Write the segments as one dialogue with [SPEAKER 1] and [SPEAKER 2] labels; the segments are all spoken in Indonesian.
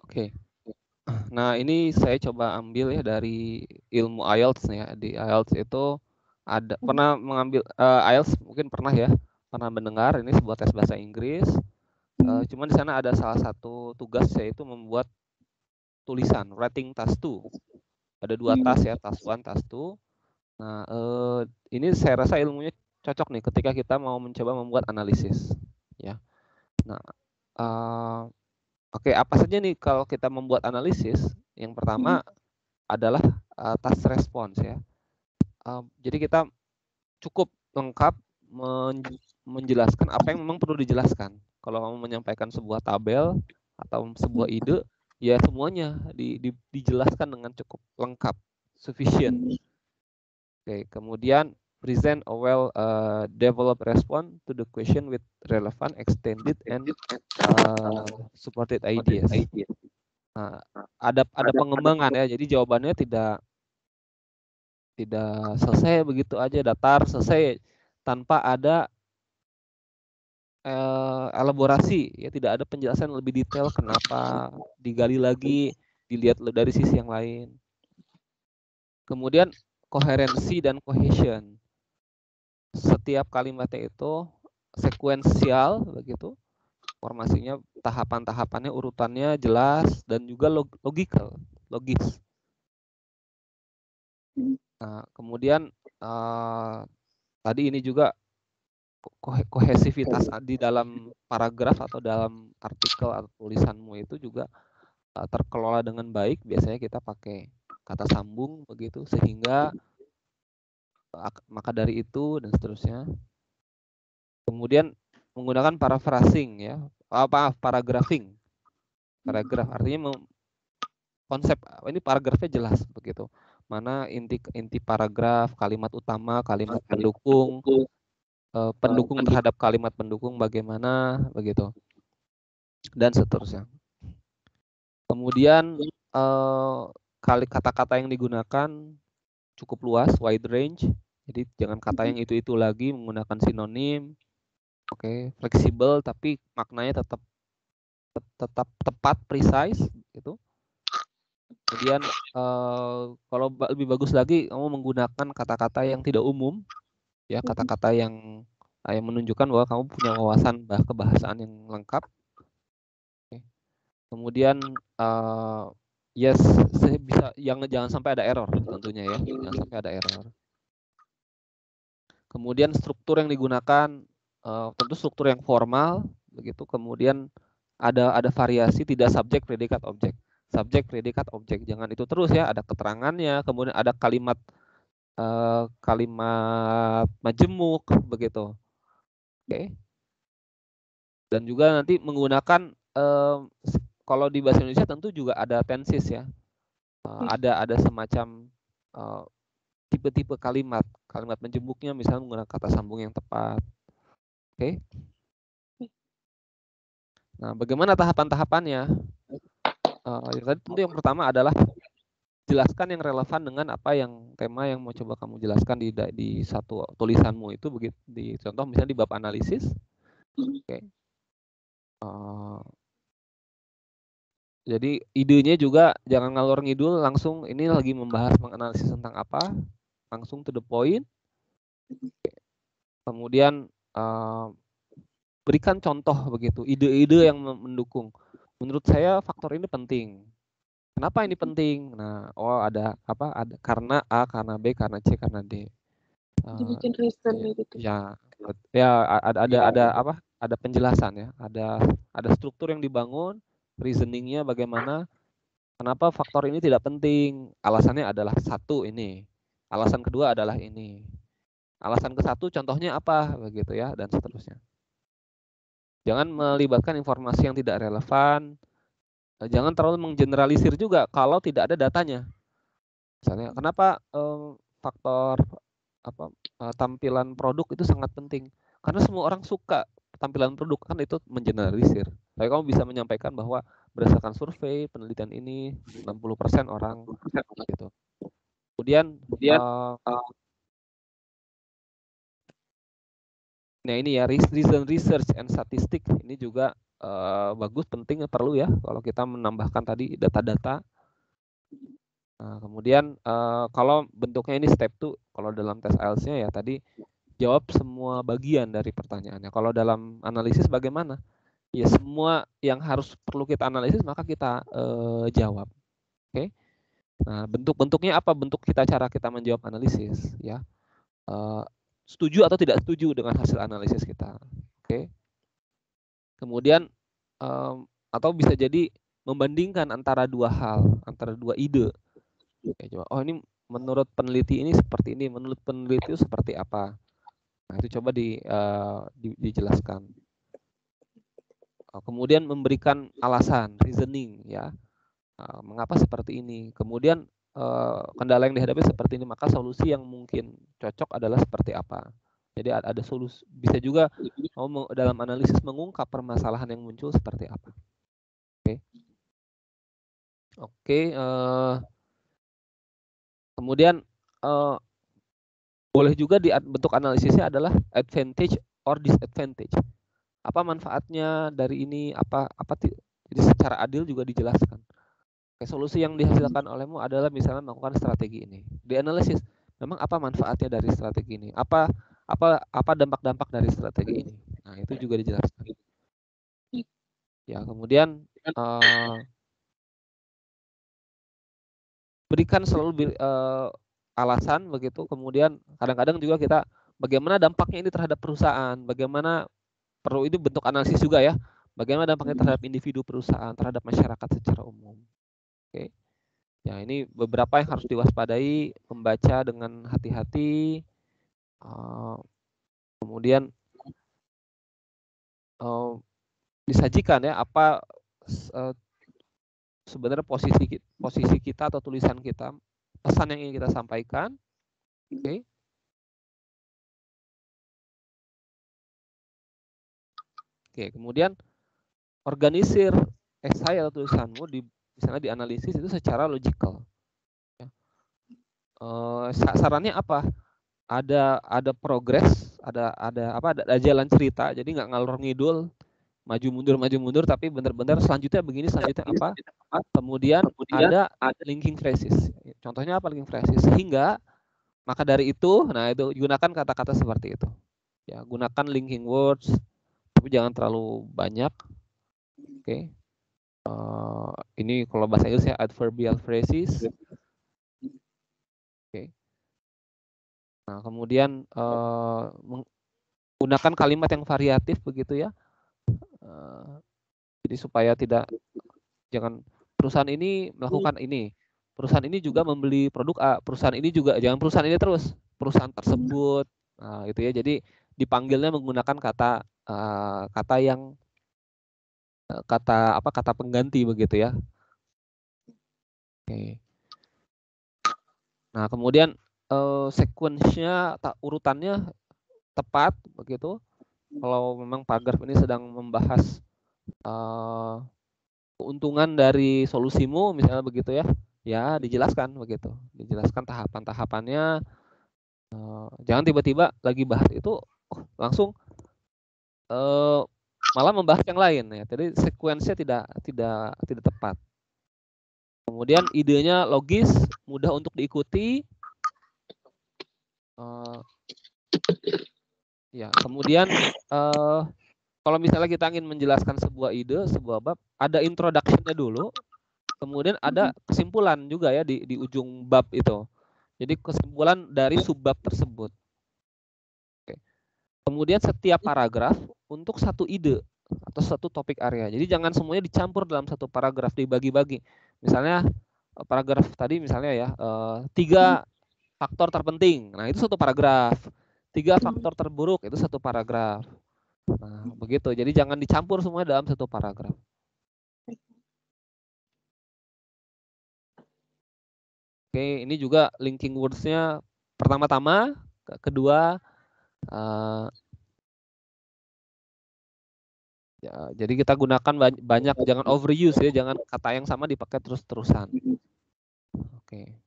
[SPEAKER 1] Oke. Nah, ini saya coba ambil ya dari ilmu IELTS ya. Di IELTS itu ada pernah mengambil IELTS, mungkin pernah ya, pernah mendengar ini sebuah tes bahasa Inggris. Cuman di sana ada salah satu tugas yaitu membuat tulisan writing task 2. Ada 2 task ya, task 1, task 2. Nah, ini saya rasa ilmunya cocok nih ketika kita mau mencoba membuat analisis ya. Nah, oke, apa saja nih kalau kita membuat analisis? Yang pertama adalah task response ya. Jadi kita cukup lengkap menjelaskan apa yang memang perlu dijelaskan. Kalau kamu menyampaikan sebuah tabel atau sebuah ide, ya semuanya dijelaskan dengan cukup lengkap, sufficient. Oke, kemudian present a well developed response to the question with relevant, extended, and supported ideas. Nah, ada pengembangan ya, jadi jawabannya tidak selesai begitu aja, datar selesai tanpa ada elaborasi ya, tidak ada penjelasan lebih detail kenapa, digali lagi, dilihat dari sisi yang lain. Kemudian koherensi dan cohesion. Setiap kalimatnya itu sekuensial begitu, formasinya, tahapan-tahapannya, urutannya jelas dan juga logis. Nah, kemudian tadi ini juga kohesivitas di dalam paragraf atau dalam artikel atau tulisanmu itu juga terkelola dengan baik. Biasanya kita pakai kata sambung begitu, sehingga maka dari itu dan seterusnya. Kemudian menggunakan paraphrasing ya, paragraphing. Paragraf artinya konsep ini paragrafnya jelas begitu. Mana inti paragraf, kalimat utama, kalimat pendukung, pendukung terhadap kalimat pendukung bagaimana begitu, dan seterusnya. Kemudian kata-kata yang digunakan cukup luas, wide range. Jadi jangan kata yang itu lagi, menggunakan sinonim. Oke, fleksibel tapi maknanya tetap tepat, precise gitu. Kemudian kalau lebih bagus lagi, kamu menggunakan kata-kata yang tidak umum ya, kata-kata yang menunjukkan bahwa kamu punya wawasan kebahasaan yang lengkap. Oke. Kemudian yes, bisa jangan sampai ada error tentunya ya, jangan sampai ada error. Kemudian struktur yang digunakan tentu struktur yang formal begitu. Kemudian ada variasi, tidak subjek, predikat, objek. Subjek, predikat, objek, jangan itu terus ya, ada keterangannya, kemudian ada kalimat majemuk begitu. Oke. Dan juga nanti menggunakan kalau di bahasa Indonesia tentu juga ada tenses ya. Ada semacam tipe-tipe kalimat menjemuknya, misalnya menggunakan kata sambung yang tepat. Oke. Nah, bagaimana tahapan-tahapannya? Tadi tentu yang pertama adalah jelaskan yang relevan dengan apa yang tema yang mau coba kamu jelaskan di satu tulisanmu itu begitu. Di contoh misalnya di bab analisis. Oke. Jadi idenya juga jangan ngalor ngidul, langsung ini lagi membahas menganalisis tentang apa, langsung to the point. Kemudian berikan contoh begitu, ide-ide yang mendukung. Menurut saya faktor ini penting. Kenapa ini penting? Nah, ada apa? Ada karena A, karena B, karena C, karena D.
[SPEAKER 2] Dibikin reason gitu.
[SPEAKER 1] Ya, ada apa? Ada penjelasan ya. Ada struktur yang dibangun, reasoningnya bagaimana? Kenapa faktor ini tidak penting? Alasannya adalah satu ini. Alasan kedua adalah ini. Alasan ke-1 contohnya apa? Begitu ya, dan seterusnya. Jangan melibatkan informasi yang tidak relevan. Jangan terlalu menggeneralisir juga kalau tidak ada datanya. Misalnya, kenapa faktor tampilan produk itu sangat penting? Karena semua orang suka tampilan produk, kan itu menggeneralisir. Tapi kamu bisa menyampaikan bahwa berdasarkan survei penelitian ini 60% orang gitu. Kemudian nah ini ya, reason research and statistic ini juga bagus, penting, perlu ya kalau kita menambahkan tadi data-data. Nah, kemudian kalau bentuknya ini step 2, kalau dalam tes IELTS-nya ya tadi jawab semua bagian dari pertanyaannya. Kalau dalam analisis bagaimana? Ya semua yang perlu kita analisis maka kita jawab. Oke. Nah, bentuk-bentuknya apa? Cara kita menjawab analisis ya. Setuju atau tidak setuju dengan hasil analisis kita. Oke. Kemudian atau bisa jadi membandingkan antara dua hal, antara dua ide. Oke, coba. Oh, ini menurut peneliti ini seperti ini, menurut peneliti itu seperti apa? Nah, itu coba dijelaskan. Kemudian memberikan alasan, reasoning ya. Mengapa seperti ini? Kemudian kendala yang dihadapi seperti ini, maka solusi yang mungkin cocok adalah seperti apa? Jadi ada solusi, bisa juga dalam analisis mengungkap permasalahan yang muncul seperti apa. Oke. Kemudian boleh juga di bentuk analisisnya adalah advantage or disadvantage. Apa manfaatnya dari ini? Jadi secara adil juga dijelaskan. Oke, solusi yang dihasilkan olehmu adalah misalnya melakukan strategi ini. Dianalisis, memang apa manfaatnya dari strategi ini? Apa dampak-dampak dari strategi ini? Nah, itu juga dijelaskan. Ya, kemudian berikan selalu alasan begitu. Kemudian kadang-kadang juga kita bagaimana dampaknya ini terhadap perusahaan, bagaimana perlu itu bentuk analisis juga ya. Bagaimana dampaknya terhadap individu perusahaan, terhadap masyarakat secara umum. Oke. Ya, ini beberapa yang harus diwaspadai, membaca dengan hati-hati. Kemudian disajikan ya apa sebenarnya posisi kita atau tulisan kita, pesan yang ingin kita sampaikan. Oke. Oke, kemudian organisir esai atau tulisanmu misalnya dianalisis itu secara logical. Ya. Sarannya apa? Ada progres, ada jalan cerita, jadi nggak ngalor ngidul, maju mundur, tapi benar-benar selanjutnya begini, selanjutnya apa? Kemudian ada linking phrases. Contohnya apa linking phrases? Sehingga maka dari itu, nah itu gunakan kata-kata seperti itu. Ya, gunakan linking words, tapi jangan terlalu banyak. Oke. Ini kalau bahasa Inggris ya adverbial phrases. Oke. Nah, kemudian menggunakan kalimat yang variatif begitu ya. Jadi supaya jangan perusahaan ini melakukan ini. Perusahaan ini juga membeli produk A, perusahaan ini juga, jangan perusahaan ini terus, perusahaan tersebut. Nah, itu ya. Jadi dipanggilnya menggunakan kata pengganti begitu ya. Oke. Nah, kemudian sequence-nya urutannya tepat begitu. Kalau memang paragraf ini sedang membahas keuntungan dari solusimu misalnya begitu ya. Ya, dijelaskan begitu. Dijelaskan tahapan-tahapannya. Jangan tiba-tiba lagi bahas itu langsung malah membahas yang lain ya. Jadi sequence-nya tidak tepat. Kemudian idenya logis, mudah untuk diikuti. Ya, kemudian kalau misalnya kita ingin menjelaskan sebuah ide, sebuah bab, ada introduction-nya dulu, kemudian ada kesimpulan juga ya di ujung bab itu. Jadi kesimpulan dari subbab tersebut. Oke. Kemudian setiap paragraf untuk satu ide atau satu topik area. Jadi jangan semuanya dicampur dalam satu paragraf, dibagi-bagi. Misalnya paragraf tadi misalnya ya 3 faktor terpenting. Nah, itu satu paragraf. 3 faktor terburuk itu satu paragraf. Nah, begitu. Jadi jangan dicampur semua dalam satu paragraf. Oke, ini juga linking words-nya pertama-tama, kedua ya, jadi kita gunakan banyak, jangan overuse ya, jangan kata yang sama dipakai terus-terusan. Oke.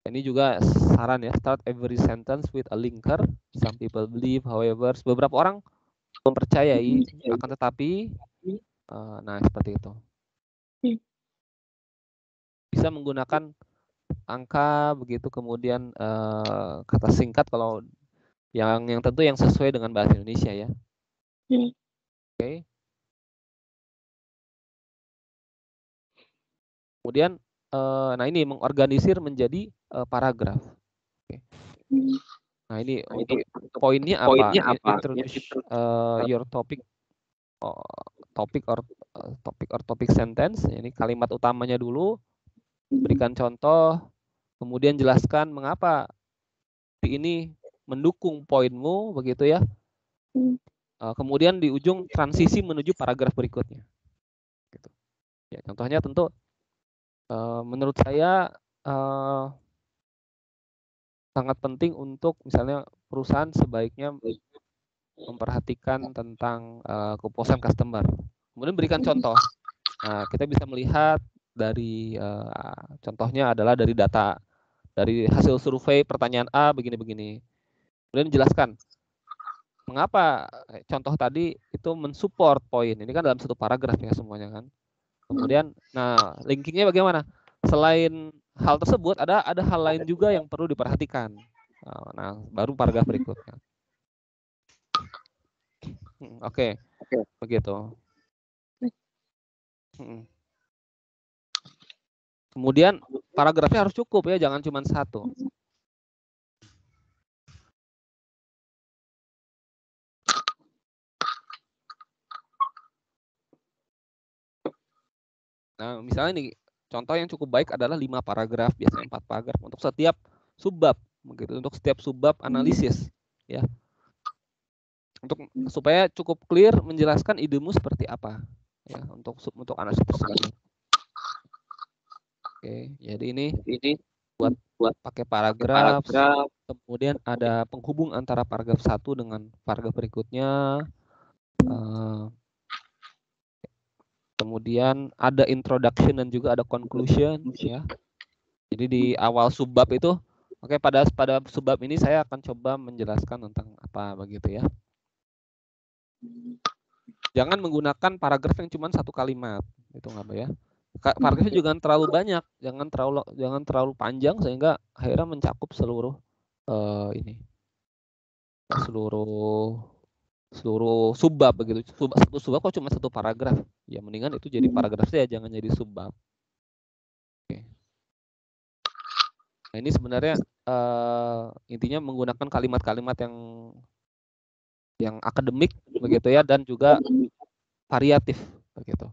[SPEAKER 1] Ini juga saran ya, start every sentence with a linker. Some people believe, however, beberapa orang mempercayai, akan tetapi, nah seperti itu. Bisa menggunakan angka begitu, kemudian kata singkat kalau yang tentu yang sesuai dengan bahasa Indonesia ya. Oke. Kemudian, nah ini mengorganisir menjadi paragraf. Oke. Nah ini untuk poinnya apa? Introduce your topic topic sentence. Ini kalimat utamanya dulu. Berikan contoh, kemudian jelaskan mengapa ini mendukung poinmu, begitu ya. Kemudian di ujung transisi menuju paragraf berikutnya. Gitu. Ya, contohnya tentu menurut saya sangat penting untuk misalnya perusahaan sebaiknya memperhatikan tentang kepuasan customer. Kemudian berikan contoh. Nah, kita bisa melihat dari contohnya adalah dari data, dari hasil survei pertanyaan A begini-begini. Kemudian jelaskan mengapa contoh tadi itu mensupport poin. Ini kan dalam satu paragraf ya semuanya kan. Kemudian, nah linkingnya bagaimana? Selain hal tersebut ada hal lain juga yang perlu diperhatikan. Nah, baru paragraf berikutnya. Oke. Begitu. Kemudian paragrafnya harus cukup ya, jangan cuma satu. Nah, misalnya nih, contoh yang cukup baik adalah 5 paragraf, biasanya 4 paragraf untuk setiap subbab, begitu. Untuk setiap subbab analisis, ya. Supaya cukup clear menjelaskan idemu seperti apa, ya, untuk analisis tersebut. Oke, jadi ini buat pakai paragraf, kemudian ada penghubung antara paragraf 1 dengan paragraf berikutnya. Kemudian ada introduction dan juga ada conclusion ya. Jadi di awal subbab itu, oke, pada subbab ini saya akan coba menjelaskan tentang apa begitu ya. Jangan menggunakan paragraf yang cuma satu kalimat, itu nggak apa ya. Paragrafnya juga terlalu banyak, jangan terlalu panjang sehingga akhirnya mencakup seluruh seluruh subbab begitu. Satu subbab kok cuma satu paragraf. Ya mendingan itu jadi paragraf saja, jangan jadi subbab. Oke. Nah, ini sebenarnya intinya menggunakan kalimat-kalimat yang akademik begitu ya, dan juga variatif begitu.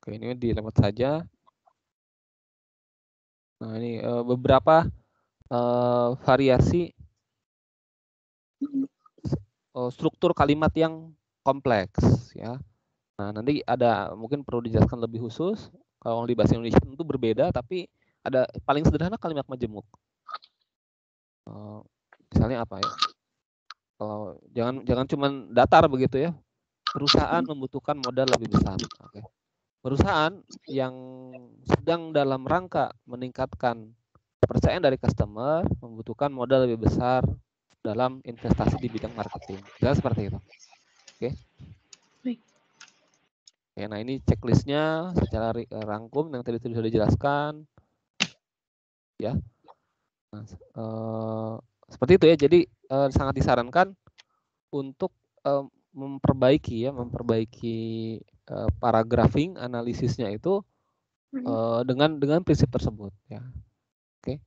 [SPEAKER 1] Oke, ini dilewat saja. Nah, ini beberapa variasi struktur kalimat yang kompleks ya. Nah, nanti ada mungkin perlu dijelaskan lebih khusus. Kalau di bahasa Indonesia tentu berbeda, tapi ada paling sederhana kalimat majemuk. Misalnya apa ya? Kalau jangan cuma datar begitu ya. Perusahaan membutuhkan modal lebih besar. Oke. Perusahaan yang sedang dalam rangka meningkatkan kepercayaan dari customer membutuhkan modal lebih besar dalam investasi di bidang marketing. Misalnya seperti itu. Oke. Oke, nah ini checklistnya secara rangkum yang tadi sudah dijelaskan. Ya. Nah, seperti itu ya. Jadi sangat disarankan untuk memperbaiki paragraphing analisisnya itu dengan prinsip tersebut ya. Oke.